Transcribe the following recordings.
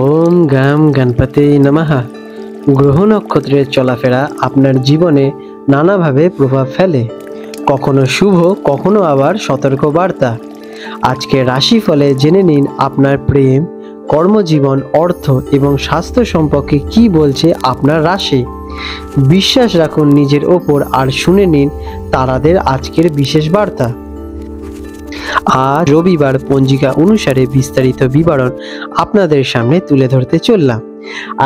ওম গাম গণপতে নমঃ। গ্রহ নক্ষত্রের চলাফেরা আপনার জীবনে নানাভাবে প্রভাব ফেলে, কখনো শুভ, কখনো আবার সতর্ক বার্তা। আজকে রাশিফলে জেনে নিন আপনার প্রেম, কর্মজীবন, অর্থ এবং স্বাস্থ্য সম্পর্কে কি বলছে আপনার রাশি। বিশ্বাস রাখুন নিজের ওপর আর শুনে নিন তারাদের আজকের বিশেষ বার্তা। আজ রবিবার পঞ্জিকা অনুসারে বিস্তারিত বিবরণ আপনাদের সামনে তুলে ধরতে চললাম।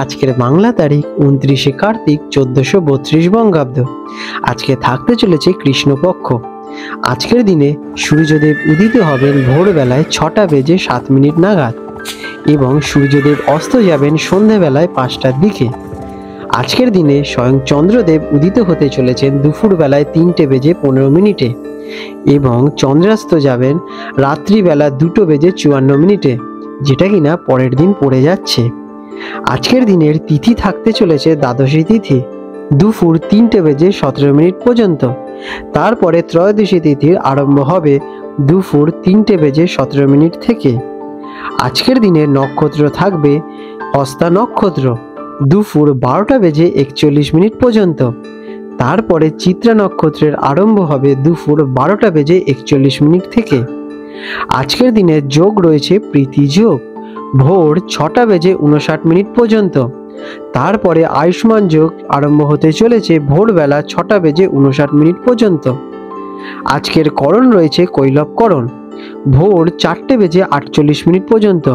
আজকের বাংলা তারিখ 29শে কার্তিক 1432 বঙ্গাব্দ। আজকে থাকতে চলেছে কৃষ্ণপক্ষ। আজকের দিনে সূর্যদেব উদিত হবেন ভোরবেলায় 6টা বেজে 7 মিনিট নাগাদ এবং সূর্যদেব অস্ত যাবেন সন্ধেবেলায় 5টার দিকে। আজকের দিনে স্বয়ং চন্দ্রদেব উদিত হতে চলেছেন দুপুরবেলায় 3টে বেজে 15 মিনিটে এবং চন্দ্রাস্ত যাবেন রাত্রিবেলা 2টো বেজে 54 মিনিটে, যেটা কিনা পরের দিন পড়ে যাচ্ছে। আজকের দিনের তিথি থাকতে চলেছে দ্বাদশী তিথি, দুপুর 3টে বেজে 17 মিনিট পর্যন্ত। তারপরে ত্রয়োদশী তিথির আরম্ভ হবে দুপুর 3টে বেজে 17 মিনিট থেকে। আজকের দিনের নক্ষত্র থাকবে হস্তা নক্ষত্র, দুপুর 12টা বেজে 41 মিনিট পর্যন্ত। তারপরে চিত্রা নক্ষত্রের আরম্ভ হবে দুপুর 12টা বেজে 41 মিনিট থেকে। আজকের দিনে যোগ রয়েছে প্রীতি যোগ, ভোর 6টা বেজে 59 মিনিট পর্যন্ত। তারপরে আয়ুষ্মান যোগ আরম্ভ হতে চলেছে ভোরবেলা 6টা বেজে 59 মিনিট পর্যন্ত। আজকের করণ রয়েছে কৈলবকরণ, ভোর 4টে বেজে 48 মিনিট পর্যন্ত।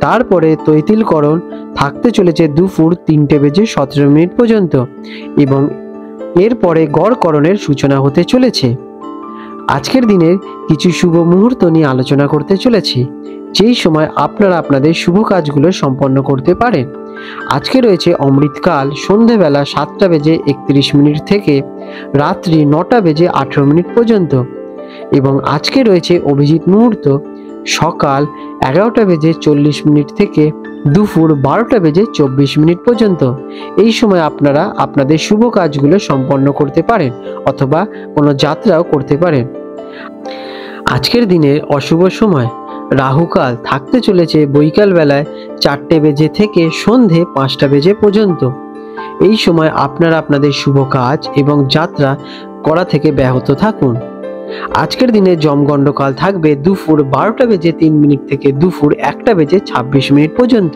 তারপরে তৈতিলকরণ থাকতে চলেছে দুপুর 3টে বেজে 17 মিনিট পর্যন্ত এবং এরপরে গড়করণের সূচনা হতে চলেছে। আজকের দিনের কিছু শুভ মুহূর্ত নিয়ে আলোচনা করতে চলেছি, যেই সময় আপনারা আপনাদের শুভ কাজগুলো সম্পন্ন করতে পারেন। আজকে রয়েছে অমৃতকাল সন্ধেবেলা 7টা বেজে 31 মিনিট থেকে রাত্রি 9টা বেজে 18 মিনিট পর্যন্ত এবং আজকে রয়েছে অভিজিৎ মুহূর্ত সকাল 11টা বেজে 40 মিনিট থেকে দুপুর 12টা বেজে 24 মিনিট পর্যন্ত। এই সময় আপনারা আপনাদের শুভ কাজগুলো সম্পন্ন করতে পারেন অথবা কোনো যাত্রাও করতে পারেন। আজকের দিনের অশুভ সময় রাহুকাল থাকতে চলেছে বৈকাল বেলায় 4টে বেজে থেকে সন্ধে 5টা বেজে পর্যন্ত। এই সময় আপনারা আপনাদের শুভ কাজ এবং যাত্রা করা থেকে ব্যাহত থাকুন। আজকের দিনে যমগণ্ডকাল থাকবে দুপুর 12টা বেজে 3 মিনিট থেকে দুপুর 1টা বেজে 26 মিনিট পর্যন্ত।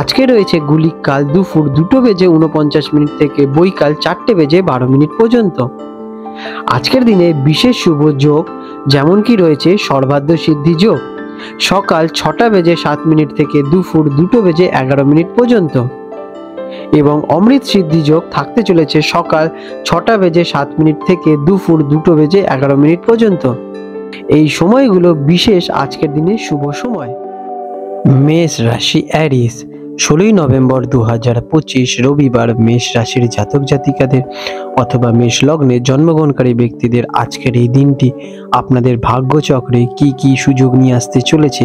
আজকে রয়েছে গুলিক কাল দুপুর 2টো বেজে 49 মিনিট থেকে বৈকাল 4টে বেজে 12 মিনিট পর্যন্ত। আজকের দিনে বিশেষ শুভ যোগ যেমন কি রয়েছে সর্বার্ধ সিদ্ধি যোগ, সকাল 6টা বেজে 7 মিনিট থেকে দুপুর 2টো বেজে 11 মিনিট পর্যন্ত এবং অমৃত সিদ্ধি যোগ থাকতে চলেছে সকাল 6টা বেজে 7 মিনিট থেকে দুপুর 2টো বেজে 11 মিনিট পর্যন্ত। এই সময়গুলো বিশেষ আজকের দিনে শুভ সময়। মেষ রাশি অ্যারিস, 16ই নভেম্বর 2025 রবিবার মেষ রাশির জাতক জাতিকাদের অথবা মেষ লগ্নে জন্মগ্রহণকারী ব্যক্তিদের আজকের এই দিনটি আপনাদের ভাগ্যচক্রে কি কি সুযোগ নিয়ে আসতে চলেছে,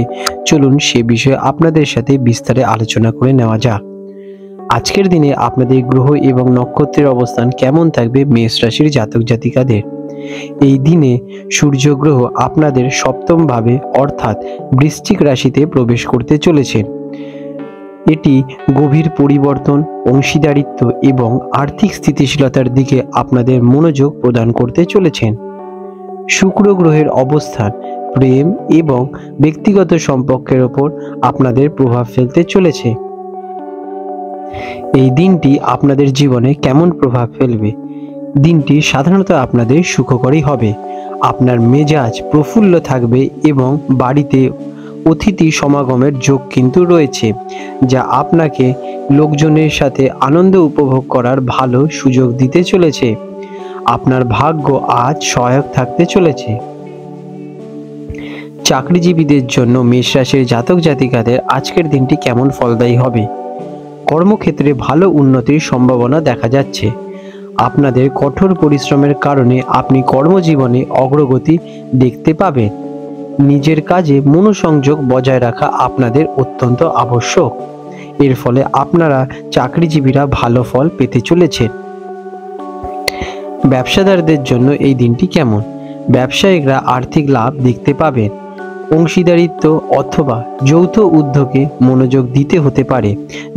চলুন সে বিষয়ে আপনাদের সাথে বিস্তারে আলোচনা করে নেওয়া যাক। আজকের দিনে আপনাদের গ্রহ এবং নক্ষত্রের অবস্থান কেমন থাকবে মেষ রাশির জাতক জাতিকাদের। এই দিনে সূর্য গ্রহ আপনাদের সপ্তম ভাবে অর্থাৎ বৃশ্চিক রাশিতে প্রবেশ করতে চলেছে। এটি গভীর পরিবর্তন, অংশীদারিত্ব এবং আর্থিক স্থিতিশীলতার দিকে আপনাদের মনোযোগ প্রদান করতে চলেছেন। শুক্র গ্রহের অবস্থান প্রেম এবং ব্যক্তিগত সম্পর্কের ওপর আপনাদের প্রভাব ফেলতে চলেছে। এই দিনটি আপনাদের জীবনে কেমন প্রভাব ফেলবে? দিনটি সাধারণত আপনাদের সুখকরই হবে। আপনার মেজাজ প্রফুল্ল থাকবে এবং বাড়িতে অতিথি সমাগমের যোগ কিন্তু রয়েছে, যা আপনাকে লোকজনের সাথে আনন্দ উপভোগ করার ভালো সুযোগ দিতে চলেছে। আপনার ভাগ্য আজ সহায়ক থাকতে চলেছে। চাকরিজীবীদের জন্য মেষ রাশির জাতক জাতিকাদের আজকের দিনটি কেমন ফলদায়ী হবে? কর্মক্ষেত্রে ভালো উন্নতির সম্ভাবনা দেখা যাচ্ছে। আপনাদের কঠোর পরিশ্রমের কারণে আপনি কর্মজীবনে অগ্রগতি দেখতে পাবেন। নিজের কাজে মনোসংযোগ বজায় রাখা আপনাদের অত্যন্ত আবশ্যক। এর ফলে আপনারা চাকরিজীবীরা ভালো ফল পেতে চলেছেন। ব্যবসাদারদের জন্য এই দিনটি কেমন? ব্যবসায়িকরা আর্থিক লাভ দেখতে পাবেন। অংশীদারিত্ব অথবা যৌথ উদ্যোগে মনোযোগ দিতে হতে পারে,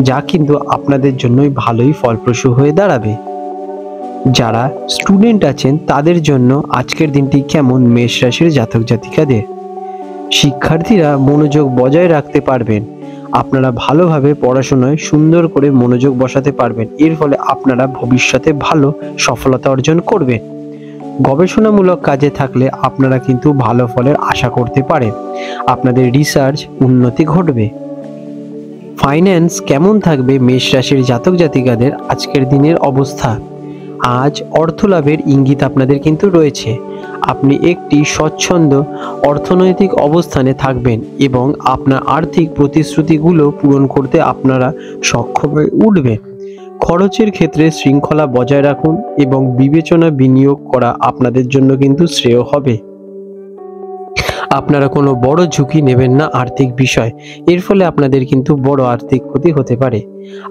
যা কিন্তু আপনাদের জন্যই ভালোই ফলপ্রসূ হয়ে দাঁড়াবে। যারা স্টুডেন্ট আছেন তাদের জন্য আজকের দিনটি কেমন মেষ রাশির জাতক জাতিকাদের? শিক্ষার্থীরা মনোযোগ বজায় রাখতে পারবেন। আপনারা ভালোভাবে পড়াশোনায় সুন্দর করে মনোযোগ বসাতে পারবেন। এর ফলে আপনারা ভবিষ্যতে ভালো সফলতা অর্জন করবেন। গবেষণামূলক কাজে থাকলে আপনারা কিন্তু ভালো ফলের আশা করতে পারেন। আপনাদের রিসার্চ উন্নতি ঘটবে। ফাইন্যান্স কেমন থাকবে মেষ রাশির জাতক জাতিকাদের আজকের দিনের অবস্থা? আজ অর্থলাভের ইঙ্গিত আপনাদের কিন্তু রয়েছে। আপনি একটি স্বচ্ছন্দ অর্থনৈতিক অবস্থানে থাকবেন এবং আপনার আর্থিক প্রতিশ্রুতিগুলো পূরণ করতে আপনারা সক্ষম হয়ে উঠবেন। খরচের ক্ষেত্রে শৃঙ্খলা বজায় রাখুন এবং বিবেচনা বিনিয়োগ করা আপনাদের জন্য কিন্তু শ্রেয় হবে। আপনারা কোনো বড় ঝুঁকি নেবেন না আর্থিক বিষয়, এর ফলে আপনাদের কিন্তু বড় আর্থিক ক্ষতি হতে পারে।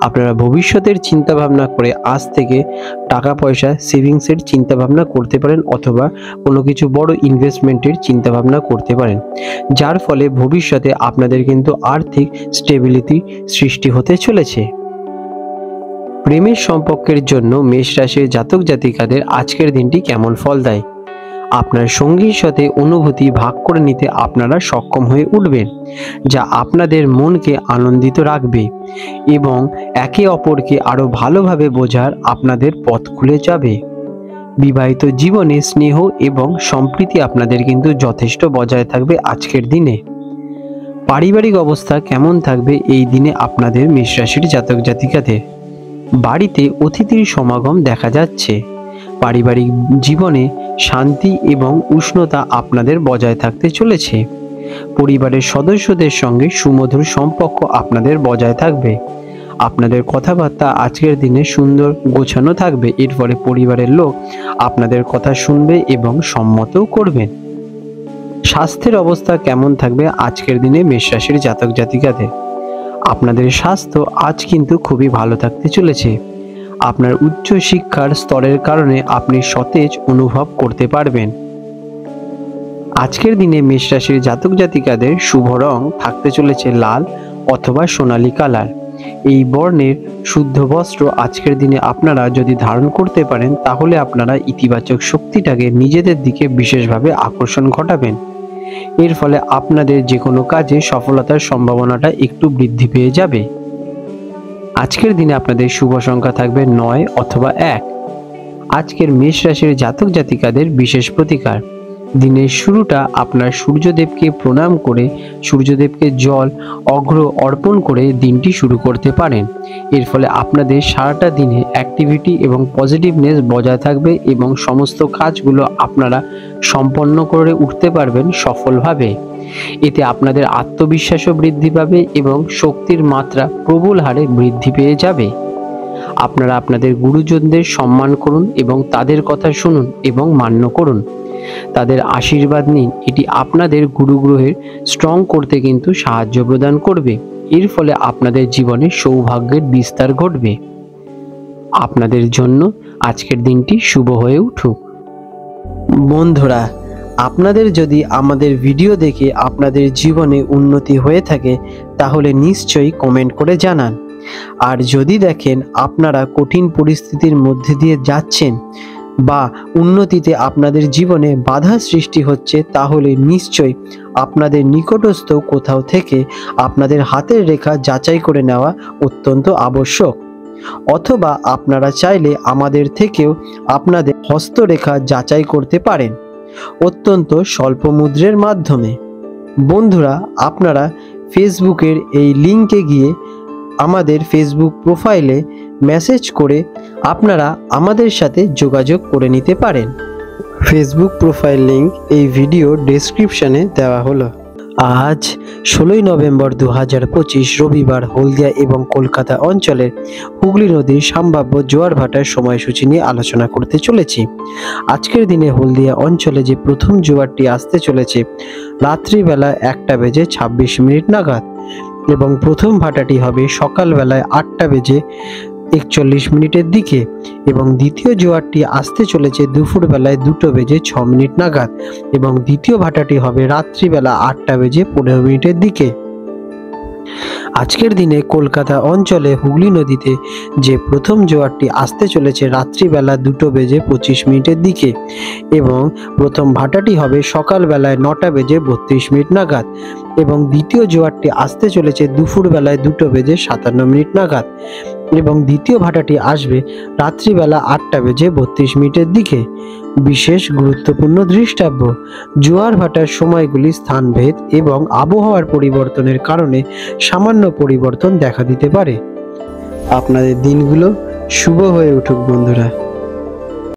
আপনারা ভবিষ্যতের চিন্তা ভাবনা করে আজ থেকে টাকা পয়সা সেভিংসের চিন্তা ভাবনা করতে পারেন অথবা কোনো কিছু বড় ইনভেস্টমেন্টের চিন্তা ভাবনা করতে পারেন, যার ফলে ভবিষ্যতে আপনাদের কিন্তু আর্থিক স্টেবিলিটি সৃষ্টি হতে চলেছে। প্রেমের সম্পর্কের জন্য মেষ রাশির জাতক জাতিকাদের আজকের দিনটি কেমন ফল দেয়? আপনার সঙ্গীর সাথে অনুভূতি ভাগ করে নিতে আপনারা সক্ষম হয়ে উঠবেন, যা আপনাদের মনকে আনন্দিত রাখবে এবং একে অপরকে আরো ভালোভাবে বোঝার আপনাদের পথ খুলে যাবে। বিবাহিত জীবনে স্নেহ এবং সম্প্রীতি আপনাদের কিন্তু যথেষ্ট বজায় থাকবে আজকের দিনে। পারিবারিক অবস্থা কেমন থাকবে এই দিনে আপনাদের মেষ রাশির জাতক জাতিকাদের? বাড়িতে অতিথির সমাগম দেখা যাচ্ছে। পারিবারিক জীবনে শান্তি এবং উষ্ণতা আপনাদের বজায় থাকতে চলেছে। পরিবারের সদস্যদের সঙ্গে সুমধুর সম্পর্ক আপনাদের বজায় থাকবে। আপনাদের কথাবার্তা আজকের দিনে সুন্দর গোছানো থাকবে। এর ফলে পরিবারের লোক আপনাদের কথা শুনবে এবং সম্মতও করবেন। স্বাস্থ্যের অবস্থা কেমন থাকবে আজকের দিনে মেষ রাশির জাতক জাতিকাদের? আপনাদের স্বাস্থ্য আজ কিন্তু খুবই ভালো থাকতে চলেছে। আপনার উচ্চ শিক্ষার স্তরের কারণে আপনি সতেজ অনুভব করতে পারবেন। আজকের দিনে মেষ রাশির জাতক জাতিকাদের শুভ রং থাকতে চলেছে লাল অথবা সোনালী কালার। এই বর্ণের শুদ্ধ বস্ত্র আজকের দিনে আপনারা যদি ধারণ করতে পারেন তাহলে আপনারা ইতিবাচক শক্তিটাকে নিজেদের দিকে বিশেষভাবে আকর্ষণ ঘটাবেন। এর ফলে আপনাদের যে কোনো কাজে সফলতার সম্ভাবনাটা একটু বৃদ্ধি পেয়ে যাবে। আজকের দিনে আপনাদের শুভ সংখ্যা থাকবে 9 অথবা 1। আজকের মেষ রাশির জাতক জাতিকাদের বিশেষ প্রতিকার। দিনের শুরুটা আপনার সূর্যদেবকে প্রণাম করে সূর্যদেবকে জল অর্ঘ্য অর্পণ করে দিনটি শুরু করতে পারেন। এর ফলে আপনাদের সারাটা দিনে অ্যাক্টিভিটি এবং পজিটিভনেস বজায় থাকবে এবং সমস্ত কাজগুলো আপনারা সম্পন্ন করে উঠতে পারবেন সফলভাবে। এতে আপনাদের আত্মবিশ্বাসও বৃদ্ধি পাবে এবং শক্তির মাত্রা প্রবল হারে বৃদ্ধি পেয়ে যাবে। আপনারা আপনাদের গুরুজনদের সম্মান করুন এবং তাদের কথা শুনুন এবং মান্য করুন। তাদের আশীর্বাদ নিন। এটি আপনাদের গুরুগ্রহের স্ট্রং করতে কিন্তু সাহায্য প্রদান করবে। এর ফলে আপনাদের জীবনে সৌভাগ্যের বিস্তার ঘটবে। আপনাদের জন্য আজকের দিনটি শুভ হয়ে উঠুক। বন্ধুরা, আপনাদের যদি আমাদের ভিডিও দেখে আপনাদের জীবনে উন্নতি হয়ে থাকে তাহলে নিশ্চয়ই কমেন্ট করে জানান। আর যদি দেখেন আপনারা কঠিন পরিস্থিতির মধ্যে দিয়ে যাচ্ছেন বা উন্নতিতে আপনাদের জীবনে বাধা সৃষ্টি হচ্ছে তাহলে নিশ্চয়ই আপনাদের নিকটস্থ কোথাও থেকে আপনাদের হাতের রেখা যাচাই করে নেওয়া অত্যন্ত আবশ্যক। অথবা আপনারা চাইলে আমাদের থেকেও আপনাদের হস্তরেখা যাচাই করতে পারেন অত্যন্ত স্বল্প মূল্যের মাধ্যমে। বন্ধুরা, আপনারা ফেসবুকের এই লিঙ্কে গিয়ে আমাদের ফেসবুক প্রোফাইলে মেসেজ করে আপনারা আমাদের সাথে যোগাযোগ করে নিতে পারেন। ফেসবুক প্রোফাইল লিঙ্ক এই ভিডিও ডেসক্রিপশনে দেওয়া হলো। আজ 16 নভেম্বর 2025 রবিবার হলদিয়া এবং কলকাতা অঞ্চলের হুগলি নদীর সম্ভাব্য জোয়ার ভাটার সময়সূচি নিয়ে আলোচনা করতে চলেছি। আজকের দিনে হলদিয়া অঞ্চলে যে প্রথম জোয়ারটি আসতে চলেছে রাত্রিবেলা 1:26 নাগাদ এবং প্রথম ভাটাটি হবে সকালবেলায় 8:20 41 দিকে এবং দ্বিতীয় জোয়ারটি আসতে চলেছে দুপুরবেলায় 2:06 নাগাদ এবং দ্বিতীয় ভাটাটি হবে রাত্রিবেলা 8:15 দিকে। আজকের দিনে কলকাতা অঞ্চলে হুগলি নদীতে যে প্রথম জোয়ারটি আসতে চলেছে রাত্রিবেলা 2:25 দিকে এবং প্রথম ভাটাটি হবে সকালবেলায় 9:32 নাগাদ এবং দ্বিতীয় জোয়ারটি আসতে চলেছে দুপুরবেলায় 2:57 নাগাদ এবং দ্বিতীয় ভাটাটি আসবে রাত্রিবেলা 8:32 দিকে। বিশেষ গুরুত্বপূর্ণ দৃষ্টাব্য, জোয়ার ভাটার সময়গুলি স্থানভেদ এবং আবহাওয়ার পরিবর্তনের কারণে সামান্য পরিবর্তন দেখা দিতে পারে। আপনাদের দিনগুলো শুভ হয়ে উঠুক বন্ধুরা।